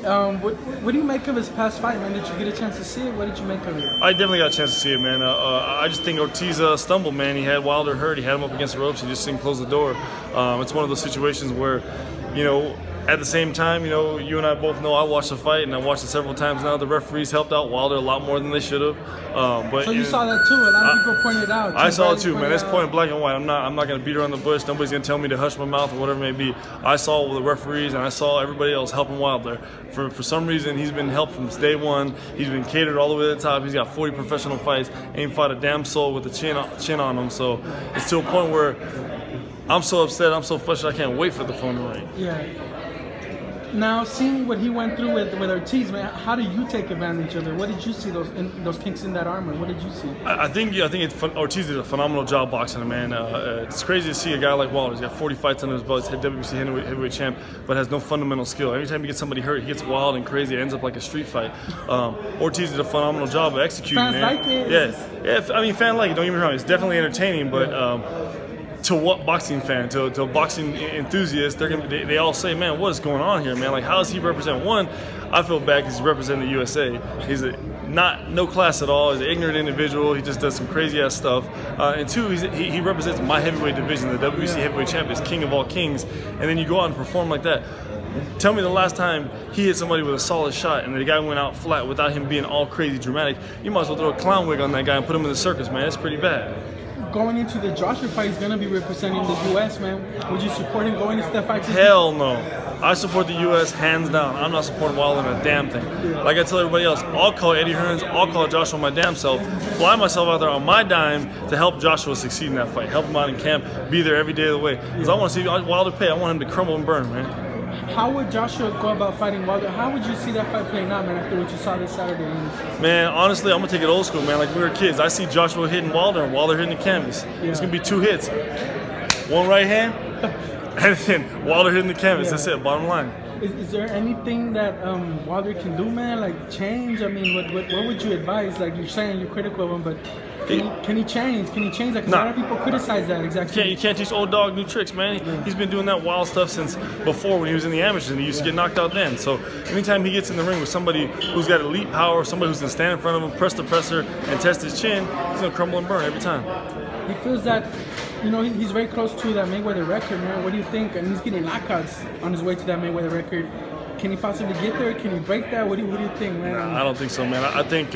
What do you make of his past fight, man? Did you get a chance to see it? What did you make of it? I definitely got a chance to see it, man. I just think Ortiz stumbled, man. He had Wilder hurt. He had him up against the ropes. He just didn't close the door. It's one of those situations where, you know, at the same time, you know, you and I both know I watched the fight, and I watched it several times now. The referees helped out Wilder a lot more than they should have. So you saw that too. A lot of people pointed out. I saw it too, man. It's point black and white. I'm not going to beat around the bush. Nobody's going to tell me to hush my mouth or whatever it may be. I saw the referees and I saw everybody else helping Wilder. For some reason, he's been helped from day one. He's been catered all the way to the top. He's got 40 professional fights. Ain't fought a damn soul with a chin on him. So it's to a point where I'm so upset. I'm so frustrated. I can't wait for the phone to ring. Yeah. Now, seeing what he went through with Ortiz, man, how do you take advantage of it? What did you see those kinks in that armor? What did you see? I think Ortiz did a phenomenal job boxing him, man. It's crazy to see a guy like Wilder. He's got 40 fights under his belt. He's WBC heavyweight champ, but has no fundamental skill. Every time he gets somebody hurt, he gets wild and crazy. It ends up like a street fight. Ortiz did a phenomenal job of executing, Fans man. like it. Yeah. I mean, fans like it. Don't get me wrong. It's definitely entertaining, but. To what boxing fan, to a boxing enthusiast, they all say, man, what is going on here, man? Like, how does he represent? One, I feel bad because he's representing the USA. He's no class at all. He's an ignorant individual. He just does some crazy ass stuff. And two, he represents my heavyweight division. The WBC heavyweight champ is king of all kings. And then you go out and perform like that. Tell me the last time he hit somebody with a solid shot and the guy went out flat without him being all crazy dramatic. You might as well throw a clown wig on that guy and put him in the circus, man. That's pretty bad. Going into the Joshua fight, he's going to be representing the U.S., man. Would you support him going into that fight? Hell no. I support the U.S. hands down. I'm not supporting Wilder in a damn thing. Like I tell everybody else, I'll call Eddie Hearns, I'll call Joshua my damn self, fly myself out there on my dime to help Joshua succeed in that fight, help him out in camp, be there every day of the way. Because I want to see Wilder pay. I want him to crumble and burn, man. How would Joshua go about fighting Wilder? How would you see that fight playing out, man, after what you saw this Saturday? Man, honestly, I'm going to take it old school, man. Like we were kids, I see Joshua hitting Wilder and Wilder hitting the canvas. Yeah. It's going to be 2 hits. One right hand, and then Wilder hitting the canvas. Yeah. That's it, bottom line. Is there anything that Wilder can do, man? Like change? I mean, what would you advise? Like you're saying you're critical of him, but can he change? Can he change that? Because a lot of people criticize that. Exactly. You can't teach old dog new tricks, man. Yeah. He's been doing that wild stuff since before when he was in the amateurs, and he used to get knocked out then. So anytime he gets in the ring with somebody who's got elite power, somebody who's going to stand in front of him, press the presser, and test his chin, he's going to crumble and burn every time. He feels that, you know, he's very close to that Mayweather record, man. What do you think? And he's getting knockouts on his way to that Mayweather record. Can he possibly get there? Can he break that? What do you think, man? Nah, I don't think so, man. I think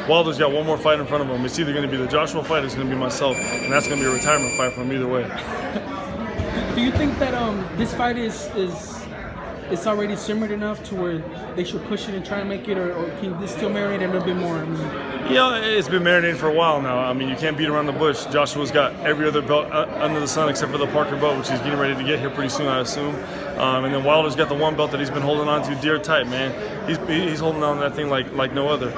Wilder's got one more fight in front of him. It's either going to be the Joshua fight or it's going to be myself, and that's going to be a retirement fight for him either way. Do you think that this fight is already simmered enough to where they should push it and try and make it, or can this still marinate a little bit more? I mean, yeah, it's been marinating for a while now. I mean, you can't beat around the bush. Joshua's got every other belt under the sun except for the Parker belt, which he's getting ready to get here pretty soon, I assume. And then Wilder's got the one belt that he's been holding on to dear tight, man. He's holding on to that thing like no other.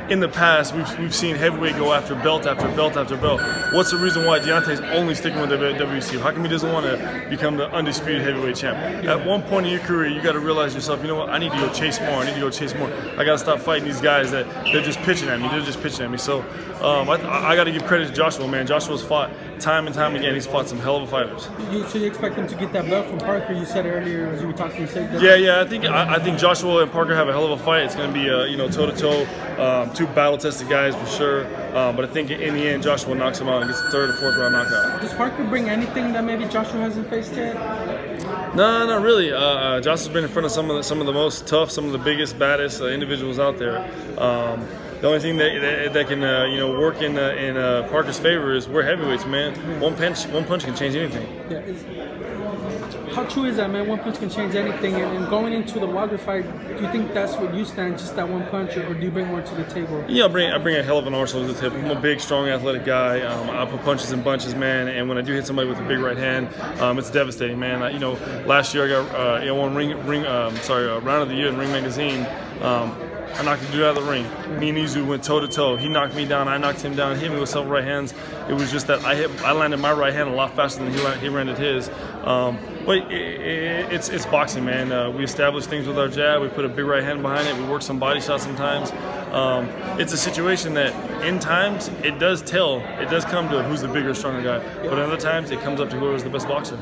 In the past, we've seen heavyweight go after belt after belt after belt. What's the reason why Deontay's only sticking with the WBC? How come he doesn't want to become the undisputed heavyweight champ? At one point in your career, you got to realize yourself, you know what, I need to go chase more. I need to go chase more. I got to stop fighting these guys that they're just pitching at me. They're just pitching at me. So I got to give credit to Joshua, man. Joshua's fought time and time again. He's fought some hell of a fighters. So you expect him to get that belt from Parker? You said earlier as you were talking, you said that. Yeah. I think Joshua and Parker have a hell of a fight. It's going to be toe to toe. 2 battle-tested guys for sure, but I think in the end, Joshua knocks him out and gets the 3rd or 4th round knockout. Does Parker bring anything that maybe Joshua hasn't faced yet? No, not really. Joshua's been in front of some of the most tough, some of the biggest, baddest individuals out there. The only thing that can work in Parker's favor is we're heavyweights, man. One punch can change anything. Yeah, how true is that, man? One punch can change anything. And going into the Wilder fight, do you think that's what you stand, just that one punch, or do you bring more to the table? Yeah, I bring a hell of an arsenal to the table. I'm a big, strong, athletic guy. I put punches in bunches, man. And when I do hit somebody with a big right hand, it's devastating, man. Last year I got one round of the year in Ring Magazine. I knocked the dude out of the ring. Me and Izu went toe to toe. He knocked me down. I knocked him down. Hit me with several right hands. It was just that I landed my right hand a lot faster than he landed his. But it's boxing, man. We establish things with our jab. We put a big right hand behind it. We work some body shots sometimes. It's a situation that, in times, it does come to who's the bigger, stronger guy. But other times, it comes up to whoever's the best boxer.